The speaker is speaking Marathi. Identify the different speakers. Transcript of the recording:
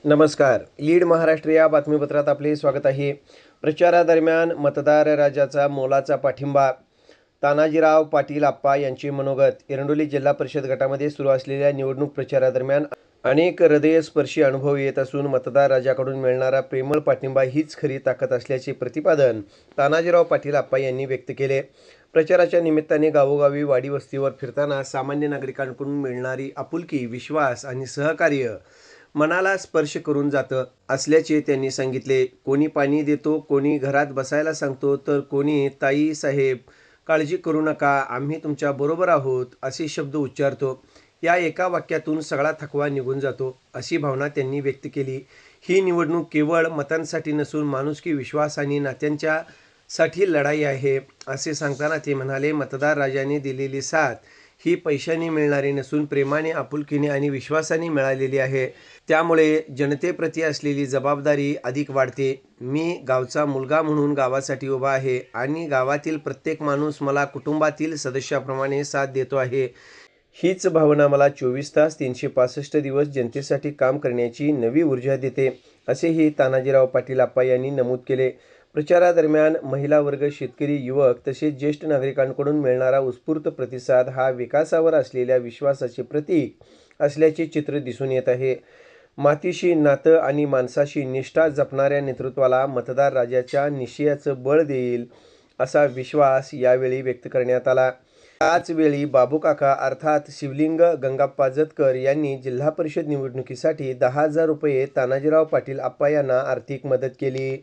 Speaker 1: नमस्कार. लीड महाराष्ट्र या बातमीपत्रात आपले स्वागत आहे. प्रचारादरम्यान मतदार राजाचा मोलाचा पाठिंबा. तानाजीराव पाटील आप्पा यांचे मनोगत. एरंडोली जिल्हा परिषद गटामध्ये सुरू असलेल्या निवडणूक प्रचारादरम्यान अनेक हृदयस्पर्शी अनुभव येत असून मतदार राजाकडून मिळणारा प्रेमळ पाठिंबा हीच खरी ताकद असल्याचे प्रतिपादन तानाजीराव पाटील आप्पा यांनी व्यक्त केले. प्रचाराच्या निमित्ताने गावोगावी वाडी वस्तीवर फिरताना सामान्य नागरिकांकडून मिळणारी आपुलकी, विश्वास आणि सहकार्य मनाला स्पर्श करून जातं असल्याचे त्यांनी सांगितले. कोणी पाणी देतो, कोणी घरात बसायला सांगतो, तर कोणी ताई साहेब काळजी करू नका, आम्ही तुमच्या बरोबर आहोत असे शब्द उच्चारतो. या एका वाक्यातून सगळा थकवा निघून जातो अशी भावना त्यांनी व्यक्त केली. ही निवडणूक केवळ मतांसाठी नसून माणुसकी, विश्वास आणि नात्यांच्या साठी लढाई आहे असे सांगताना ते म्हणाले, मतदार राजाने दिलेली साथ ही पैशाने मिळणारी नसून प्रेमाने, आपुलकीने आणि विश्वासाने मिळालेली आहे. त्यामुळे जनतेप्रती असलेली जबाबदारी अधिक वाढते. मी गावचा मुलगा म्हणून गावासाठी उभा आहे आणि गावातील प्रत्येक माणूस मला कुटुंबातील सदस्याप्रमाणे साथ देतो आहे. हीच भावना मला 24 तास 365 दिवस जनतेसाठी काम करण्याची नवी ऊर्जा देते, असेही तानाजीराव पाटील आप्पा यांनी नमूद केले. प्रचारादरम्यान महिला वर्ग, शेतकरी, युवक तसेच ज्येष्ठ नागरिकांकडून मिळणारा उत्स्फूर्त प्रतिसाद हा विकासावर असलेल्या विश्वासाचे प्रतीक असल्याचे चित्र दिसून येत आहे. मातीशी नातं आणि माणसाशी निष्ठा जपणाऱ्या नेतृत्वाला मतदार राजाच्या निश्चयाचं बळ देईल असा विश्वास यावेळी व्यक्त करण्यात आला. त्याचवेळी बाबूकाका अर्थात शिवलिंग गंगाप्पा जतकर यांनी जिल्हा परिषद निवडणुकीसाठी 10,000 रुपये तानाजीराव पाटील आप्पा यांना आर्थिक मदत केली.